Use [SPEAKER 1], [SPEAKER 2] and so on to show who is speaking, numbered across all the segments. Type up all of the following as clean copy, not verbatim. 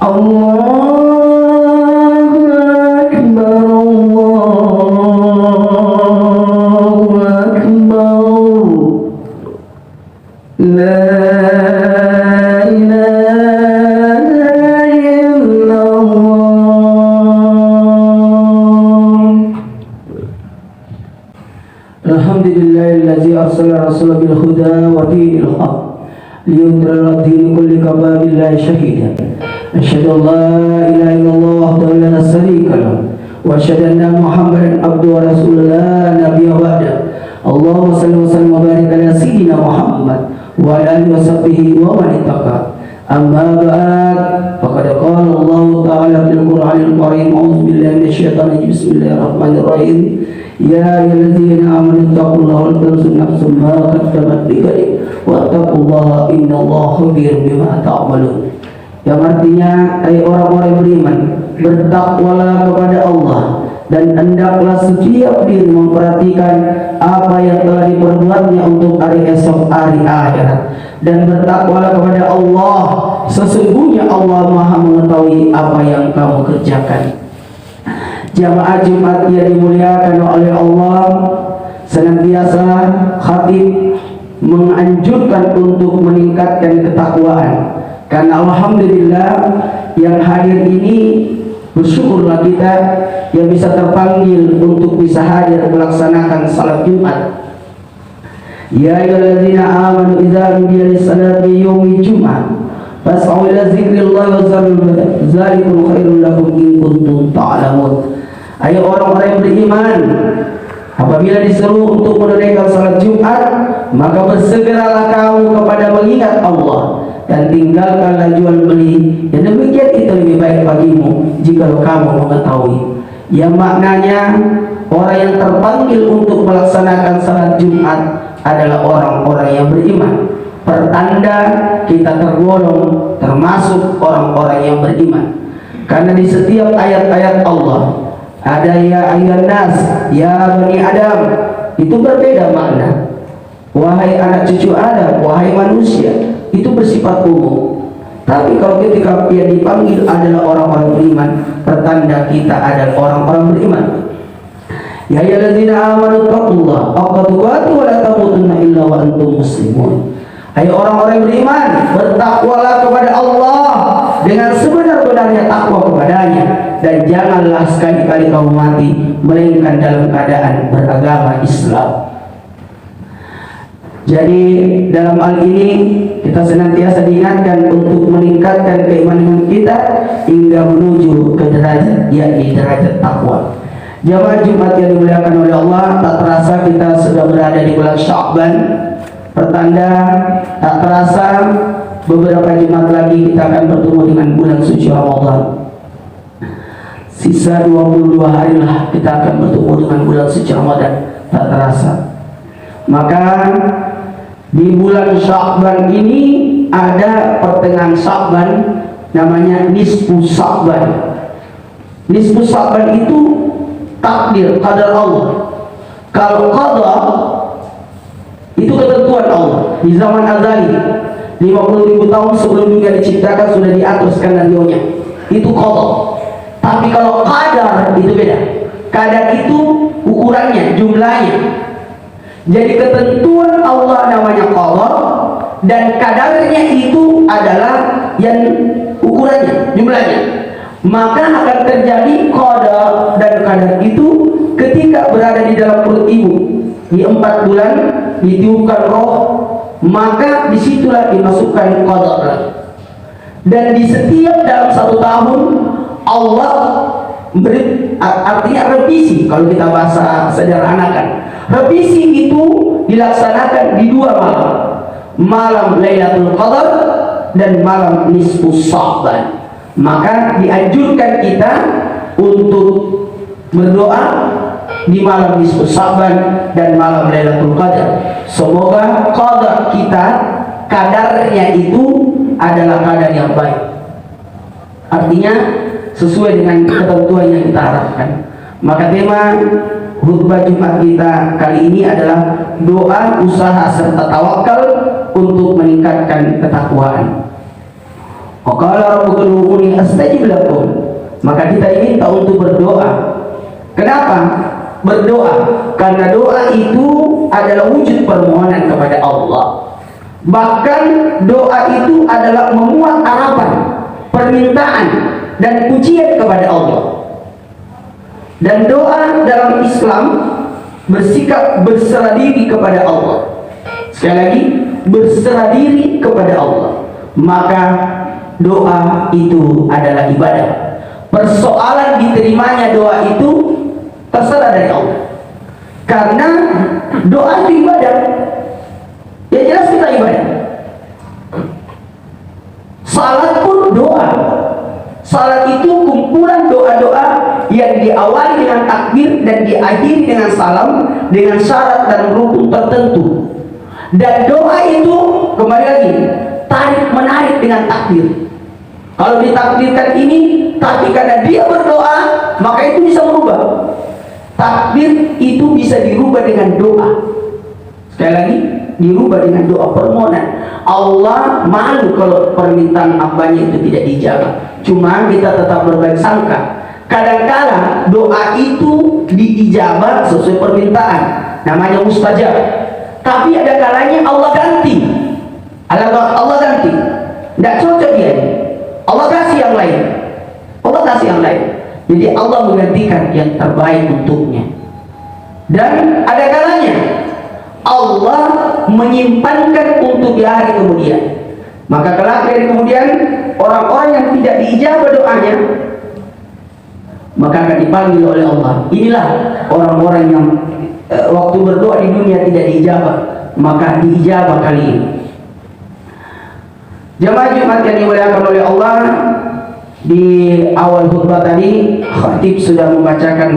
[SPEAKER 1] Allahu Akbar, Allahu Akbar. La ilaha illallah. Alhamdulillahillazi arsala rasulahu bil huda wa dinil haq liyudhhira ad-din kulli billahi shahidan. Asyhadu an la ilaha illallah wahdahu la syarika lahu wa asyhadu anna Muhammadan abduhu wa rasuluhu la nabiyya ba'dahu. Allahumma shalli wa sallim wa barik ala sayyidina Muhammad wa ala alihi wa sahbihi wa man ittaqa. Amma ba'd, faqad qala Allah ta'ala fil Qur'anil Karim, a'udzu billahi minasyaitonir rajim. Bismillahirrahmanirrahim. Ya ayyuhalladzina amanu taqullaha wal tanzur nafsum ma qaddamat lighadin wattaqullaha innallaha khabirum bima ta'malun. Yang artinya, hai orang-orang yang beriman, bertakwalah kepada Allah dan hendaklah setiap diri memperhatikan apa yang telah diperbuatnya untuk hari esok, hari akhirat, dan bertakwalah kepada Allah, sesungguhnya Allah Maha mengetahui apa yang kamu kerjakan. Jamaah Jumat yang dimuliakan oleh Allah, senantiasa khatib menganjurkan untuk meningkatkan ketakwaan. Karena alhamdulillah yang hadir ini, bersyukurlah kita yang bisa terpanggil untuk bisa hadir melaksanakan salat Jumat. Ya ayyuhalladzina amanu idza nudiya lis-salati yaumil jum'ah fas'au ila dzikrillahi wa dzalikum khairul lakum in kuntum ta'lamun. Ayo orang-orang yang beriman, apabila diseru untuk menunaikan salat Jumat, maka bersegeralah kamu kepada mengingat Allah dan tinggalkanlah jual beli. Dan demikian itu lebih baik bagimu jika kamu mengetahui. Yang maknanya, orang yang terpanggil untuk melaksanakan salat Jumat adalah orang-orang yang beriman. Pertanda kita tergolong termasuk orang-orang yang beriman. Karena di setiap ayat-ayat Allah ada ya ayyuhan nas, ya bani Adam, itu berbeda makna. Wahai anak cucu Adam, wahai manusia, itu bersifat umum. Tapi kalau ketika dia dipanggil adalah orang-orang beriman, pertanda kita adalah orang-orang beriman. Ya ayyuhalladzina amanu taqullaha haqqa tuqatih wa la tamutunna illa wa antum muslimun. Hai orang-orang yang beriman, bertakwalah kepada Allah dengan sebenar-benarnya takwa kepadanya, dan janganlah sekali-kali kamu mati melainkan dalam keadaan beragama Islam. Jadi dalam hal ini kita senantiasa diingatkan untuk meningkatkan keimanan kita hingga menuju ke derajat, yakni derajat takwa. Jamaah Jumat yang dimuliakan oleh Allah, tak terasa kita sudah berada di bulan Sya'ban. Pertanda tak terasa beberapa Jumat lagi kita akan bertemu dengan bulan suci Ramadan. Sisa 22 hari lah kita akan bertemu dengan bulan suci Ramadan, tak terasa. Maka di bulan Sya'ban ini ada pertengahan Sya'ban, namanya nisfu Sya'ban. Nisfu Sya'ban itu takdir, qadar Allah. Kalau qadar itu ketentuan Allah di zaman azali, 50.000 tahun sebelum dunia diciptakan sudah diatur skenario-nya. Itu qadar. Tapi kalau qadar itu beda. Qadar itu ukurannya, jumlahnya. Jadi ketentuan Allah namanya qadar, dan kadarnya itu adalah yang ukurannya, jumlahnya. Maka akan terjadi qadar dan kadar itu ketika berada di dalam perut ibu di 4 bulan, ditiupkan roh, maka disitulah dimasukkan qadar. Dan di setiap dalam 1 tahun Allah beri, artinya revisi, kalau kita bahasa sederhanakan, revisi itu dilaksanakan di 2 malam, malam Lailatul Qadar dan malam nisfu Sya'ban. Maka dianjurkan kita untuk berdoa di malam nisfu Sya'ban dan malam Lailatul Qadar. Semoga qadar kita, kadarnya itu adalah kadar yang baik. Artinya sesuai dengan ketentuan yang kita harapkan. Maka tema khutbah Jumat kita kali ini adalah doa, usaha serta tawakal untuk meningkatkan ketakwaan. Wa qala rabbukum ud'uni astajib lakum. Maka kita diminta untuk berdoa. Kenapa berdoa? Karena doa itu adalah wujud permohonan kepada Allah. Bahkan doa itu adalah memuat harapan, permintaan dan pujian kepada Allah. Dan doa dalam Islam bersikap berserah diri kepada Allah. Sekali lagi, berserah diri kepada Allah. Maka doa itu adalah ibadah. Persoalan diterimanya doa itu terserah dari Allah. Karena doa itu ibadah. Ya jelas kita ibadah. Salat pun doa. Salat itu kumpulan doa-doa yang diawali dengan takbir dan diakhiri dengan salam dengan syarat dan rukun tertentu. Dan doa itu kembali lagi tarik menarik dengan takbir. Kalau ditakbirkan ini, tapi karena dia berdoa, maka itu bisa berubah. Takbir itu bisa dirubah dengan doa. Sekali lagi, dirubah dengan doa permohonan. Allah malu kalau permintaan hambanya itu tidak dijawab. Cuma kita tetap berbaik sangka. Kadang-kadang doa itu diijabah sesuai permintaan, namanya mustajab. Tapi ada kalanya Allah ganti. Allah ganti. Tidak cocok dia. Allah kasih yang lain. Allah kasih yang lain. Jadi Allah menggantikan yang terbaik untuknya. Dan ada kalanya Allah menyimpankan untuk di hari kemudian. Maka kelak dari kemudian orang-orang yang tidak diijabah doanya, maka akan dipanggil oleh Allah. Inilah orang-orang yang waktu berdoa di dunia tidak diijabah, maka diijabah kali ini. Jemaah Jumat yang dimuliakan oleh Allah, di awal khutbah tadi khatib sudah membacakan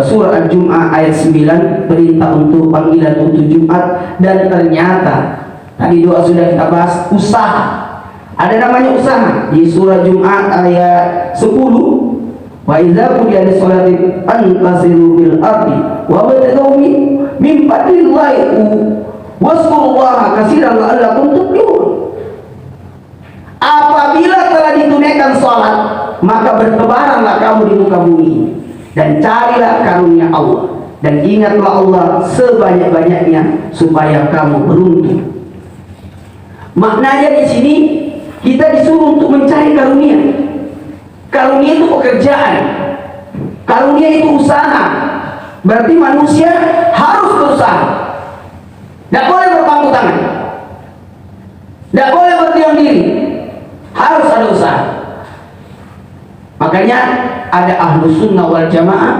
[SPEAKER 1] surah Al-Jum'ah ayat 9, perintah untuk panggilan untuk Jumat. Dan ternyata tadi doa sudah kita bahas, usaha. Ada namanya usaha di surah Jum'ah ayat 10. Wa idza qudiya lis-sholati fantasiru bil ardi wa btaghu min fadlillahi wasqurullaha katsiran la'allakum tuflihun. Apabila telah ditunaikan sholat, maka bertebaranlah kamu di muka bumi dan carilah karunia Allah, dan ingatlah Allah sebanyak-banyaknya supaya kamu beruntung. Maknanya di sini kita disuruh untuk mencari karunia. Karunia itu pekerjaan, karunia itu usaha. Berarti manusia harus berusaha. Tidak boleh berpangku tangan, tidak boleh berdiam diri, harus ada usaha. Makanya ada Ahlus Sunnah wal Jamaah,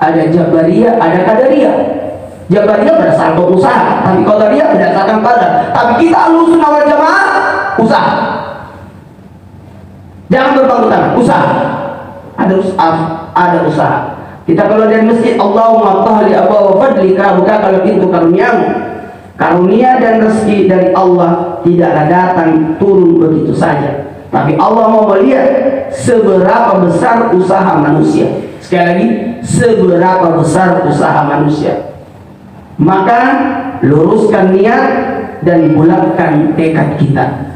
[SPEAKER 1] ada Jabariyah, ada Qadariyah. Jabariyah berdasarkan usaha, tapi Qadariyah berdasarkan qadar. Tapi kita Ahlus Sunnah wal Jamaah usaha. Jangan berpangku tangan, usaha. Ada usaha. Kita kalau dari masjid, Allahumma tahli abwaaba fadlika, buka kalau pintu karuniamu. Karunia dan rezeki dari Allah tidaklah datang turun begitu saja. Tapi Allah mau melihat seberapa besar usaha manusia. Sekali lagi, seberapa besar usaha manusia. Maka luruskan niat dan bulatkan tekad kita.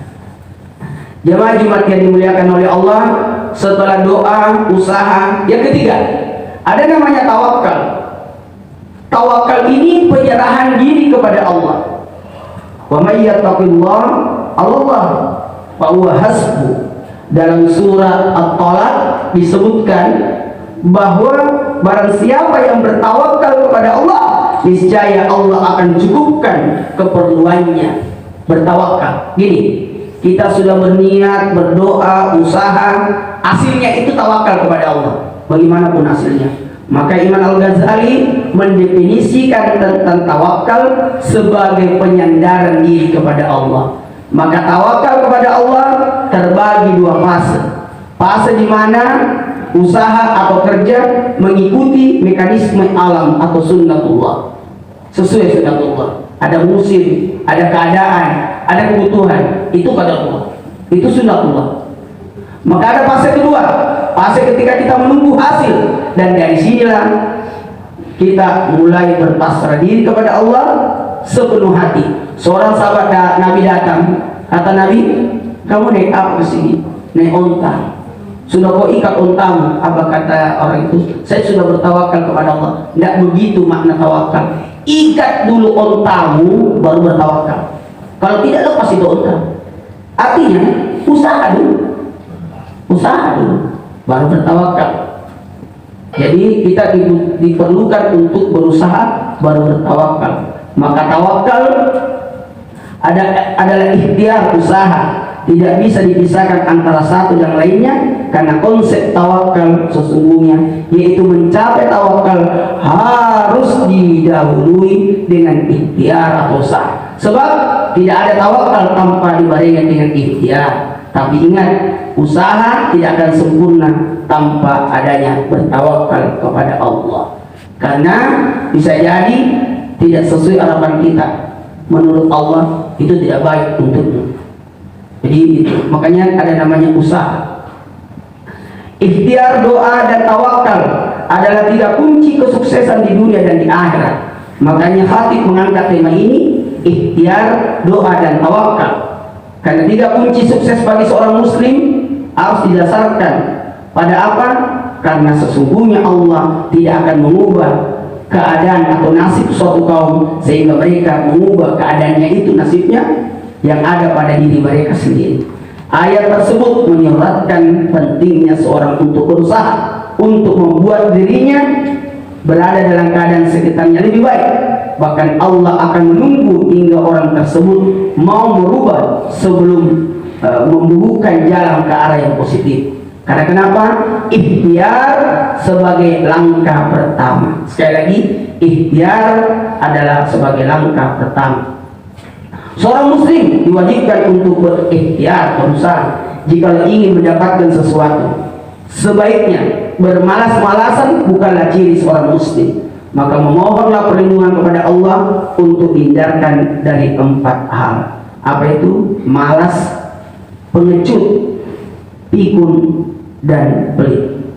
[SPEAKER 1] Jemaah Jumat yang dimuliakan oleh Allah, setelah doa, usaha, yang ketiga ada namanya tawakal. Tawakal ini penyerahan diri kepada Allah. Wa may yattaqillah Allah fa huwa hasbuh. Dalam surah At-Talaq disebutkan bahwa barang siapa yang bertawakal kepada Allah, niscaya Allah akan cukupkan keperluannya. Bertawakal. Gini, kita sudah berniat, berdoa, usaha, hasilnya itu tawakal kepada Allah. Bagaimanapun hasilnya. Maka Imam Al-Ghazali mendefinisikan tentang tawakal sebagai penyandaran diri kepada Allah. Maka tawakal kepada Allah terbagi dua fase. Fase di mana usaha atau kerja mengikuti mekanisme alam atau sunnatullah. Sesuai sunnatullah. Ada musim, ada keadaan, ada kebutuhan. Itu qadarullah. Itu sunnatullah. Maka ada fase kedua, fase ketika kita menunggu hasil. Dan dari sinilah kita mulai berpasrah diri kepada Allah sepenuh hati. Seorang sahabat Nabi datang, kata Nabi,
[SPEAKER 2] Kamu naik apa ke sini? Naik onta. Sudah kau ikat ontamu? Apa kata orang itu? Saya sudah bertawakal kepada Allah. Tidak begitu makna tawakal. Ikat dulu ontamu baru bertawakal. Kalau tidak, lepas itu onta. Artinya usaha dulu. Usaha dulu baru bertawakal. Jadi kita diperlukan untuk berusaha baru bertawakal. Maka tawakal adalah ikhtiar, usaha. Tidak bisa dipisahkan antara satu dan lainnya, karena konsep tawakal sesungguhnya yaitu mencapai tawakal harus didahului dengan ikhtiar atau usaha. Sebab tidak ada tawakal tanpa dibarengi dengan ikhtiar. Tapi ingat, usaha tidak akan sempurna tanpa adanya bertawakal kepada Allah. Karena bisa jadi tidak sesuai harapan kita. Menurut Allah itu tidak baik untukmu. Jadi itu, makanya ada namanya usaha. Ikhtiar, doa, dan tawakal adalah tiga kunci kesuksesan di dunia dan di akhirat. Makanya Khatib mengangkat tema ini, ikhtiar, doa, dan tawakal. Karena tiga kunci sukses bagi seorang muslim harus didasarkan pada apa? Karena sesungguhnya Allah tidak akan mengubah keadaan atau nasib suatu kaum sehingga mereka mengubah keadaannya itu nasibnya yang ada pada diri mereka sendiri. Ayat tersebut menyeratkan pentingnya seorang untuk berusaha untuk membuat dirinya berada dalam keadaan sekitarnya lebih baik. Bahkan Allah akan menunggu hingga orang tersebut mau merubah sebelum membubuhkan jalan ke arah yang positif. Karena kenapa? Ikhtiar sebagai langkah pertama. Sekali lagi, ikhtiar adalah sebagai langkah pertama. Seorang muslim diwajibkan untuk berikhtiar, berusaha jika ingin mendapatkan sesuatu. Sebaiknya bermalas-malasan bukanlah ciri seorang muslim. Maka memohonlah perlindungan kepada Allah untuk dihindarkan dari 4 hal. Apa itu? Malas, pengecut, pikun, dan pelit.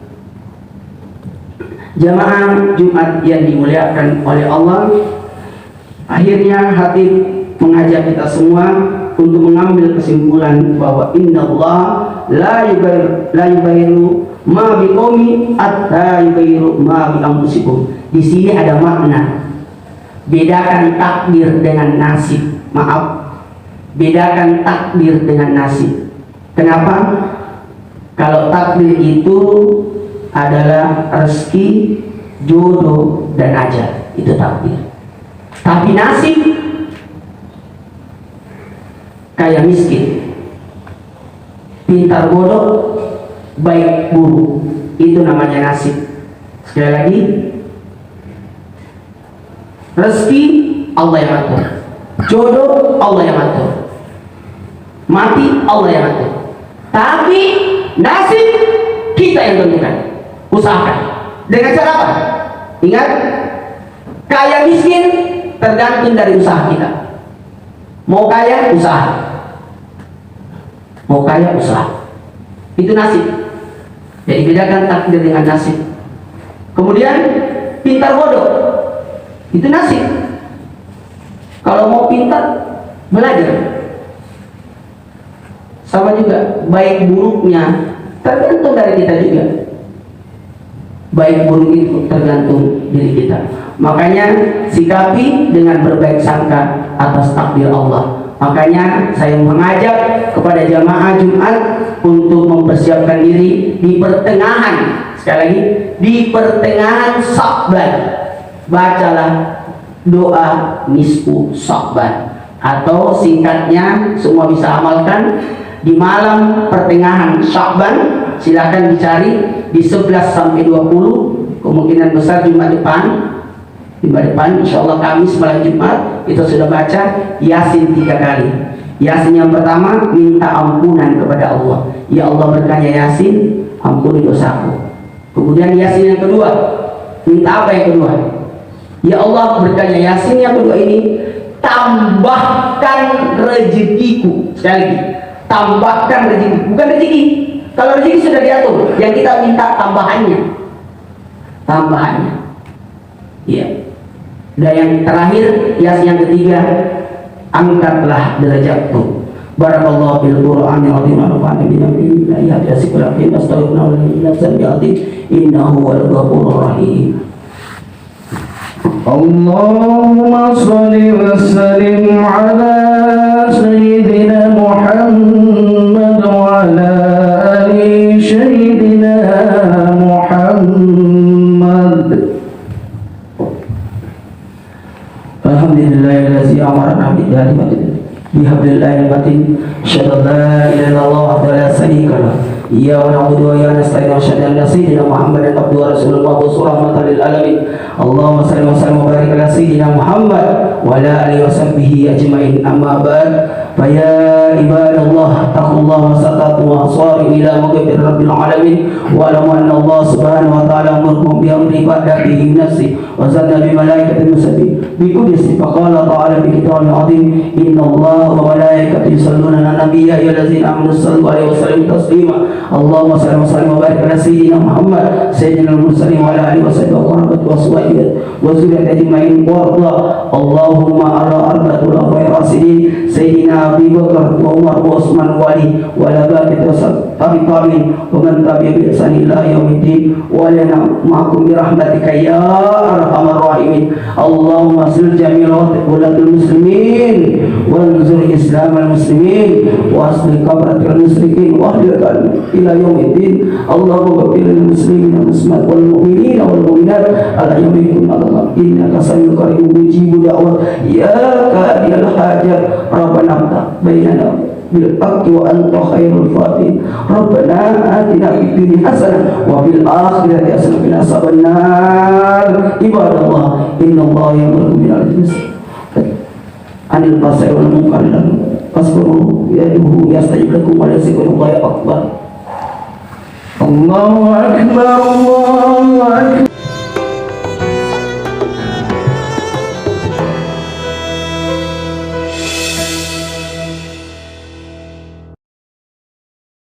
[SPEAKER 2] Jamaah Jumat yang dimuliakan oleh Allah, akhirnya hati mengajak kita semua untuk mengambil kesimpulan bahwa innallaha la yughayyiru ma biqaumin hatta yughayyiru ma bi anfusikum. Di sini ada makna. Bedakan takdir dengan nasib. Maaf. Bedakan takdir dengan nasib. Kenapa? Kalau takdir itu adalah rezeki, jodoh, dan ajal. Itu takdir. Tapi nasib kaya miskin, pintar bodoh, baik buruk, itu namanya nasib. Sekali lagi, rezeki Allah yang atur, jodoh Allah yang atur, mati Allah yang atur. Tapi nasib kita yang tentukan. Usahakan. Dengan cara apa? Ingat, kaya miskin tergantung dari usaha kita. Mau kaya, usaha. Mau kaya, usaha. Itu nasib. Jadi bedakan takdir dengan nasib. Kemudian pintar bodoh, itu nasib. Kalau mau pintar, belajar. Sama juga, baik buruknya tergantung dari kita juga. Baik buruk itu tergantung diri kita. Makanya sikapi dengan berbaik sangka atas takdir Allah. Makanya saya mengajak kepada jamaah Jumat untuk mempersiapkan diri di pertengahan, sekali lagi, di pertengahan Sya'ban. Bacalah doa nisfu Sya'ban, atau singkatnya semua bisa amalkan, di malam pertengahan Sya'ban. Silakan dicari di 11 sampai 20, kemungkinan besar Jumat depan. Jumat depan, insya Allah Kamis malam Jumat kita sudah baca Yasin 3 kali. Yasin yang pertama, minta ampunan kepada Allah. Ya Allah, berkahnya Yasin, ampuni dosaku. Kemudian Yasin yang kedua, minta apa yang kedua? Ya Allah, berkahnya Yasin yang kedua ini, tambahkan rezekiku. Sekali lagi, tambahkan rezeki, bukan rezeki. Kalau rezeki sudah diatur, yang kita minta tambahannya. Tambahannya. Iya. Dan yang terakhir, yang ketiga, angkatlah derajatku. Barakallahu fil Qur'anil azim wa nafa'ana bihi ya yasikul hakim astaghfirullah li nafsi innahu wal ghafurur rahim.
[SPEAKER 1] Allahumma shalli wa sallim ala sayyidina Muhammad wa ala ali sayyidina Muhammad. Alhamdulillahillazi amarna bihablillahil matin asyhadu an la ilaha illallah wa la syarika lah. Ya wa na'budu wa ya nasta'in wa asyhadu anna sayyidina Muhammadan abduhu wa rasuluhu wa rahmatan lil alamin. Allahumma shalli wa sallim wa barik ala sayyidina Muhammad wa ala alihi wa sahbihi ajmain. Amma ba'd. Fa ya ibadallah taqullaha wa satatu wa asari ila maghfir rabbil alamin wa alamu anna Allah subhanahu wa ta'ala amrukum bi amri fadatihi nafsi wa zanna bi malaikati musabbih bi qudsi fa qala ta'ala bi kitabil azim inna Allah wa malaikatahu yusalluna 'alan nabiy ya ayyuhallazina amanu sallu 'alaihi wa sallimu taslima. Allahumma shalli wa sallim wa barik ala sayyidina Muhammad sayyidina al-mursalin wa ala alihi wa sahbihi wa qurrati wa suwaihi wa zurriyyati ajmain warda. Allahumma ala arba'atul rasidin sayyidina Abi Bakar wa Umar wa Utsman wa Ali wa ala baqiyati tabi'in wa man tabi'a bi ihsan ila yaumiddin wa lana ma'akum bi rahmatika ya arhamar rahimin. Allahumma sil jami'al walatul muslimin wanzur islam al muslimin wa asli qabratil musyrikin wa ahlil ila yaumiddin. Allahumma ghfir lil muslimin wal muslimat wal mu'minin wal mu'minat ala yaumiddin. Allah innaka sami'un qaribun mujibu da'wat ya qadiyal hajat rabbana bainana bil haqqi wa anta khairul fatihin. Rabbana atina fid dunya hasanah wa fil akhirati hasanah wa qina adzabannar. Ibadallah innallaha ya'muru bil 'adli anil fahsya'i wal munkari fasburuhu yastajib lakum wa la yakunu akbar. Allahu akbar.